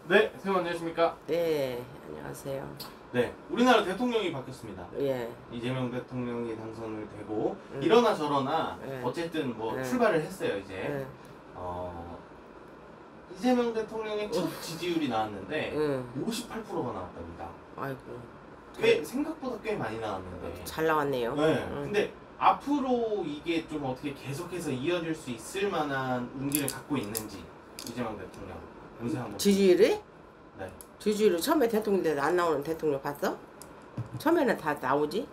네, 선생님 안녕하십니까? 네, 안녕하세요. 네, 우리나라 대통령이 바뀌었습니다. 예, 이재명 대통령이 당선을 되고 이러나 저러나 어쨌든 뭐 출발을 했어요 이제. 예, 이재명 대통령의 첫 지지율이 나왔는데 58%가 나왔답니다. 아이고, 꽤 생각보다 꽤 많이 나왔는데. 잘 나왔네요. 네, 근데 앞으로 이게 좀 어떻게 계속해서 이어질 수 있을 만한 운기를 갖고 있는지 이재명 대통령 연세 한번. 지지율이? 네. 지지율이 처음에 대통령 때도 안 나오는 대통령 봤어? 처음에는 다 나오지?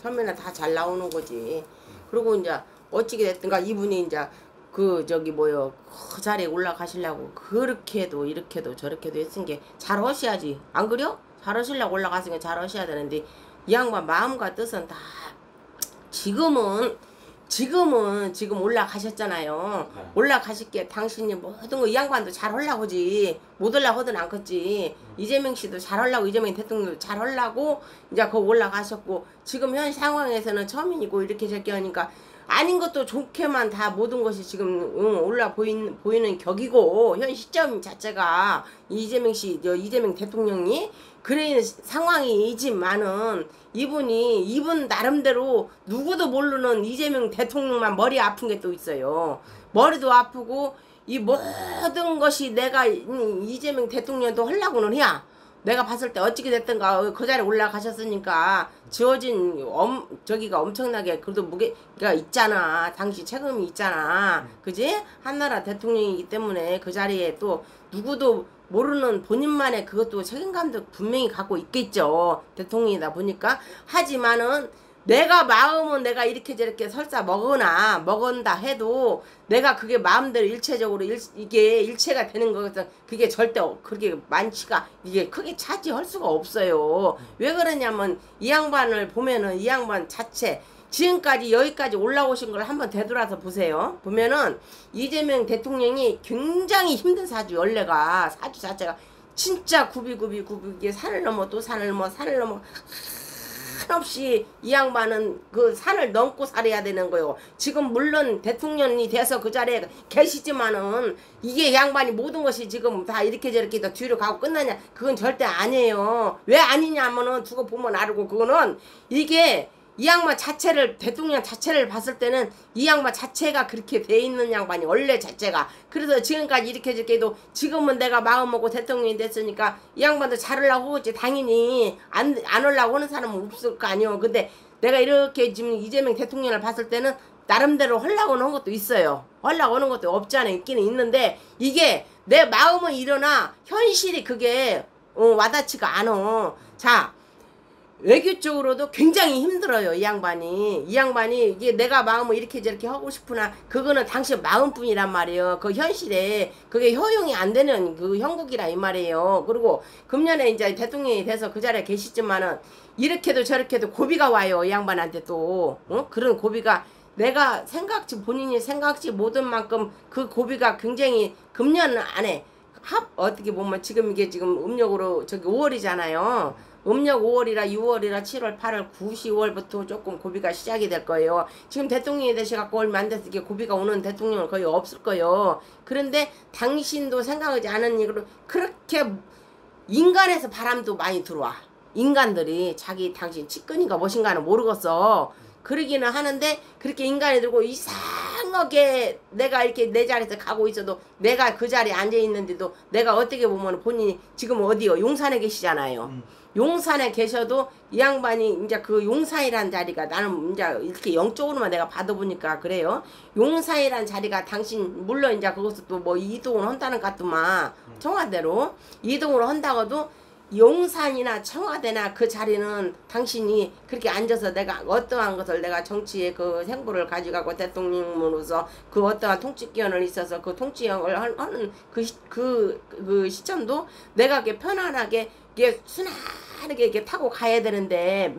처음에는 다 잘 나오는 거지. 그리고 이제 어찌게 됐든가 이분이 이제 그 저기 뭐요 그 자리에 올라가시려고 그렇게도 이렇게도 저렇게도 했은 게 잘 하셔야지. 안 그려? 잘 하시려고 올라갔으니까 잘 하셔야 되는데 이 양반 마음과 뜻은 다 지금 올라가셨잖아요. 네. 올라가실게 당신이 모든 거 이 양반도 잘 하려고 하지 못 하려고 하든 않겠지. 이재명 씨도 잘 하려고 이재명 대통령도 잘 하려고 이제 거 올라가셨고 지금 현 상황에서는 처음이고 이렇게 저렇게 하니까 아닌 것도 좋게만 다 모든 것이 지금 올라 보이는 격이고 현 시점 자체가 이재명 대통령이 그런 상황이지만은 이분 나름대로 누구도 모르는 이재명 대통령만 머리 아픈 게 또 있어요. 머리도 아프고 이 모든 것이 내가 이재명 대통령도 하려고는 해야 내가 봤을 때 어찌게 됐든가 그 자리에 올라가셨으니까 지어진 저기가 엄청나게 그래도 무게가 있잖아. 당시 책임이 있잖아. 그지? 한나라 대통령이기 때문에 그 자리에 또 누구도 모르는 본인만의 그것도 책임감도 분명히 갖고 있겠죠. 대통령이다 보니까. 하지만은 내가 마음은 내가 이렇게 저렇게 설사 먹은다 해도 내가 그게 마음대로 일체적으로 이게 일체가 되는 거거든. 그게 절대 그렇게 많지가 이게 크게 차지할 수가 없어요. 왜 그러냐면 이 양반을 보면은 이 양반 자체 지금까지 여기까지 올라오신 걸 한번 되돌아서 보세요. 보면은 이재명 대통령이 굉장히 힘든 사주 원래가 사주 자체가 진짜 굽이 산을 넘어 또 산을 넘어 한없이 이 양반은 그 산을 넘고 살아야 되는 거요. 지금 물론 대통령이 돼서 그 자리에 계시지만은 이게 양반이 모든 것이 지금 다 이렇게 저렇게 다 뒤로 가고 끝나냐? 그건 절대 아니에요. 왜 아니냐면은 두고 보면 알고 그거는 이게 이 양반 자체를 대통령 자체를 봤을 때는 이 양반 자체가 그렇게 돼 있는 양반이 원래 자체가 그래서 지금까지 이렇게 저렇게도 지금은 내가 마음먹고 대통령이 됐으니까 이 양반도 잘하려고 하지. 당연히 안 하려고 하는 사람은 없을 거 아니에요. 근데 내가 이렇게 지금 이재명 대통령을 봤을 때는 나름대로 하려고 하는 것도 있어요. 하려고 하는 것도 없지 않아 있기는 있는데 이게 내 마음은 일어나 현실이 그게 와닿지가 않아. 자, 외교 쪽으로도 굉장히 힘들어요. 이 양반이 이게 내가 마음을 이렇게 저렇게 하고 싶으나 그거는 당신 마음뿐이란 말이에요. 그 현실에 그게 효용이 안 되는 그 형국이라 이 말이에요. 그리고 금년에 이제 대통령이 돼서 그 자리에 계시지만은 이렇게도 저렇게도 고비가 와요. 이 양반한테 또 그런 고비가 내가 본인이 생각지 못한 만큼 그 고비가 굉장히 금년 안에 어떻게 보면 지금 이게 지금 음력으로 저기 5월이잖아요. 음력 5월이라 6월이라 7월 8월 9, 10월부터 조금 고비가 시작이 될 거예요. 지금 대통령이 되셔갖고 얼마 안 돼서 이게 고비가 오는 대통령은 거의 없을 거예요. 그런데 당신도 생각하지 않은 일로 그렇게 인간에서 바람도 많이 들어와. 인간들이 당신 측근인가 무엇인가는 모르겠어. 그러기는 하는데 그렇게 인간이 들고 이상하게 내가 이렇게 내 자리에서 가고 있어도 내가 그 자리에 앉아 있는데도 내가 어떻게 보면 본인이 지금 어디요? 용산에 계시잖아요. 용산에 계셔도 이 양반이 이제 그 용산이란 자리가 나는 이제 이렇게 영적으로만 내가 받아보니까 그래요. 용산이란 자리가 당신 물론 이제 그것도 또 뭐 이동을 한다는 것 같더만 청와대로 이동을 한다고도 용산이나 청와대나 그 자리는 당신이 그렇게 앉아서 내가 어떠한 것을 내가 정치의 그 생부를 가져가고 대통령으로서 그 어떠한 통치기원을 있어서 그 통치형을 하는 그 시점도 내가 이렇게 편안하게 이게 순하게 이렇게 타고 가야 되는데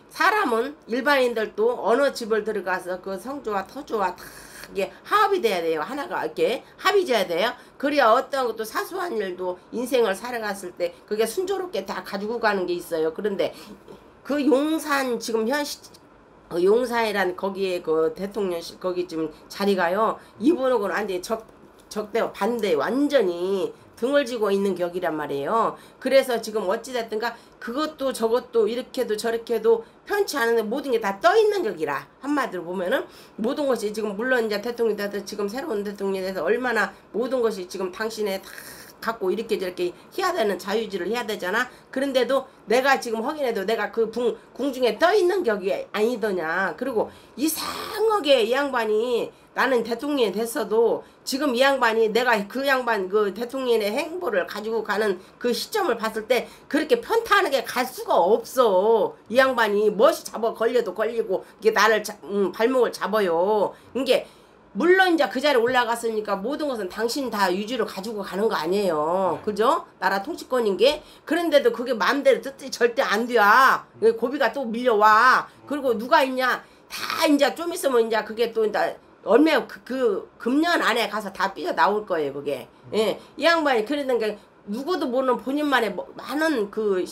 사람은 일반인들도 어느 집을 들어가서 그 성조와 터조와 다 이게 합이 돼야 돼요. 하나가 이렇게 합이 돼야 돼요. 그래야 어떤 것도 사소한 일도 인생을 살아갔을 때 그게 순조롭게 다 가지고 가는 게 있어요. 그런데 그 용산 지금 용산이란 거기에 그 대통령실 거기 지금 자리가요. 이분하고는 완전히 적대 반대 완전히 등을 지고 있는 격이란 말이에요. 그래서 지금 어찌됐든가 그것도 저것도 이렇게도 저렇게도 편치 않은데 모든 게 다 떠 있는 격이라 한마디로 보면은 모든 것이 지금 물론 이제 대통령이 돼서 지금 새로운 대통령이 돼서 얼마나 모든 것이 지금 당신의 다 갖고 이렇게 저렇게 해야 되는 자유지를 해야 되잖아. 그런데도 내가 지금 확인해도 내가 그 궁중에 떠 있는 격이 아니더냐. 그리고 이상하게 이 양반이 나는 대통령이 됐어도 지금 이 양반이 내가 그 양반 그 대통령의 행보를 가지고 가는 그 시점을 봤을 때 그렇게 편타하게 갈 수가 없어. 이 양반이 멋이 잡아 걸려도 걸리고 이게 나를 발목을 잡아요. 이게 물론 이제 그 자리에 올라갔으니까 모든 것은 당신 다 유지로 가지고 가는 거 아니에요. 그죠? 나라 통치권인 게. 그런데도 그게 마음대로 뜻이 절대 안 돼. 고비가 또 밀려와. 그리고 누가 있냐? 다 이제 좀 있으면 이제 그게 또 이제 얼마 그 금년 안에 가서 다 삐져 나올 거예요, 그게. 예. 이 양반이 그러는 게 누구도 모르는 본인만의 많은 그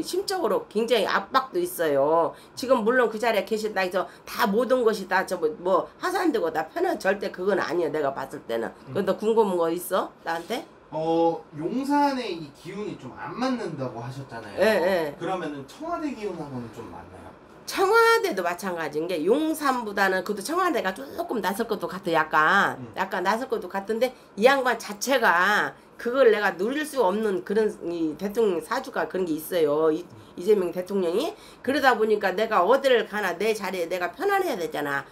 심적으로 굉장히 압박도 있어요. 지금 물론 그 자리에 계시다 해서 다 모든 것이 다 저 뭐 하산되고 다 편한 절대 그건 아니에요. 내가 봤을 때는. 그런데 궁금한 거 있어? 나한테? 용산의 이 기운이 좀 안 맞는다고 하셨잖아요. 예, 예. 그러면은 청와대 기운하고는 좀 맞나요? 청와대도 마찬가지인 게 용산보다는 그것도 청와대가 조금 낯설 것도 같아. 약간 낯설 것도 같은데 이 양반 자체가 그걸 내가 누릴 수 없는 그런 이 대통령 사주가 그런 게 있어요. 이재명 대통령이. 그러다 보니까 내가 어디를 가나 내 자리에 내가 편안해야 되잖아.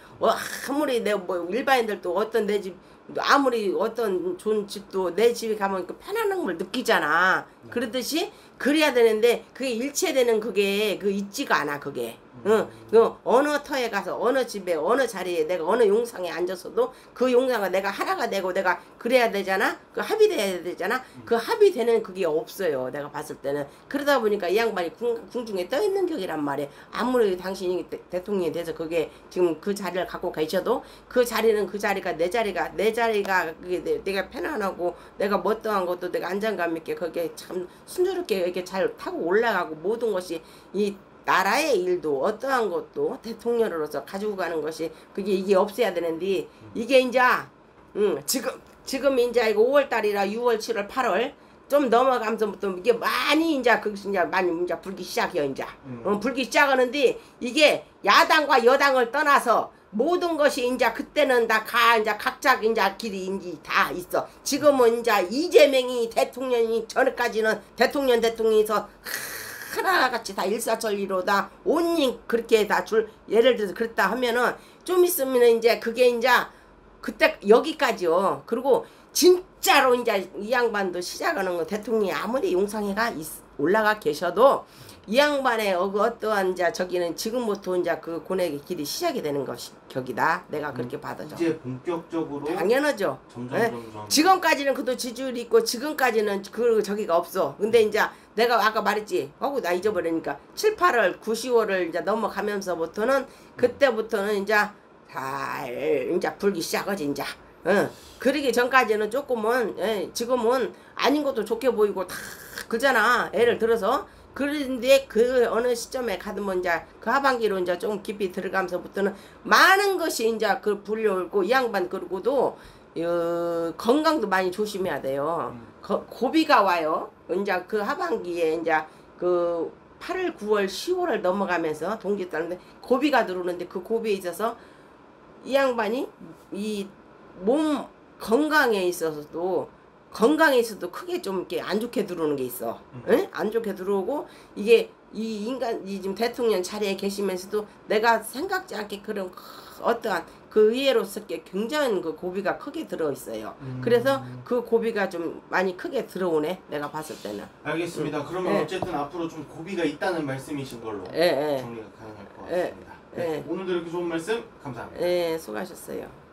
아무리 내가 뭐 일반인들도 어떤 내 집 아무리 어떤 좋은 집도 내 집에 가면 그 편안한 걸 느끼잖아. 그러듯이 그래야 되는데 그게 일체되는 그게 그 있지가 않아 그게. 그 어느 터에 가서 어느 집에 어느 자리에 내가 어느 용상에 앉아서도 그 용상을 내가 하나가 되고 내가 그래야 되잖아. 그 합의돼야 되잖아. 그 합의되는 그게 없어요. 내가 봤을 때는. 그러다 보니까 이 양반이 궁중에 떠 있는 격이란 말이야. 아무리 당신이 대통령이 돼서 그게 지금 그 자리를 갖고 계셔도 그 자리는 그 자리가 내 자리가 그게 내가 편안하고 내가 멋떠한 것도 내가 안정감 있게 그게 참 순조롭게 이렇게 잘 타고 올라가고 모든 것이 이 나라의 일도 어떠한 것도 대통령으로서 가지고 가는 것이 그게 이게 없어야 되는데 이게 이제 지금 이제 이거 5월달이라 6월 7월 8월 좀 넘어가면서부터 이게 많이 이제 그것이 이제 많이 이제 불기 시작해요 이제 불기 시작하는데 이게 야당과 여당을 떠나서 모든 것이 이제 그때는 다 이제 각자 이제 길이 이제 다 있어. 지금은 이제 이재명이 대통령이 전까지는 대통령에서 하나같이 다 일사천리로 다 온님 그렇게 다 예를 들어서 그랬다 하면은 좀 있으면 이제 그게 이제 그때 여기까지요. 그리고 진짜로 이제 이 양반도 시작하는 거 대통령이 아무리 용상회가 올라가 계셔도 이 양반의 어떠한 이제 저기는 지금부터 이제 그 고뇌의 길이 시작이 되는 것이 격이다. 내가 그렇게 받아줘. 이제 본격적으로 당연하죠. 점점 지금까지는 그도 지지율이 있고 지금까지는 그 저기가 없어. 근데 이제 내가 아까 말했지. 하고 나 잊어버리니까 7, 8월, 9, 10월을 이제 넘어가면서부터는 그때부터는 이제 잘 이제 불기 시작하지 이제. 그러기 전까지는 조금은 지금은 아닌 것도 좋게 보이고 다 그잖아. 예를 들어서 그런데 그 어느 시점에 가면 이제 그 하반기로 이제 좀 깊이 들어가면서부터는 많은 것이 이제 그 불려오고 이 양반 그러고도 건강도 많이 조심해야 돼요. 고비가 와요. 이제 그 하반기에 이제 그 8월, 9월, 10월을 넘어가면서 동기달인데 고비가 들어오는데 그 고비에 있어서 이 양반이 이 몸 건강에 있어서도 크게 좀 이렇게 안 좋게 들어오는 게 있어. 응? 안 좋게 들어오고 이게 이 인간이 지금 대통령 자리에 계시면서도 내가 생각지 않게 그런 어떠한 그 의외로서 굉장히 그 고비가 크게 들어 있어요. 그래서 그 고비가 좀 많이 크게 들어오네. 내가 봤을 때는. 알겠습니다. 그러면 어쨌든 앞으로 좀 고비가 있다는 말씀이신 걸로 정리가 가능할 것 같습니다. 네, 오늘도 이렇게 좋은 말씀 감사합니다. 네, 수고하셨어요.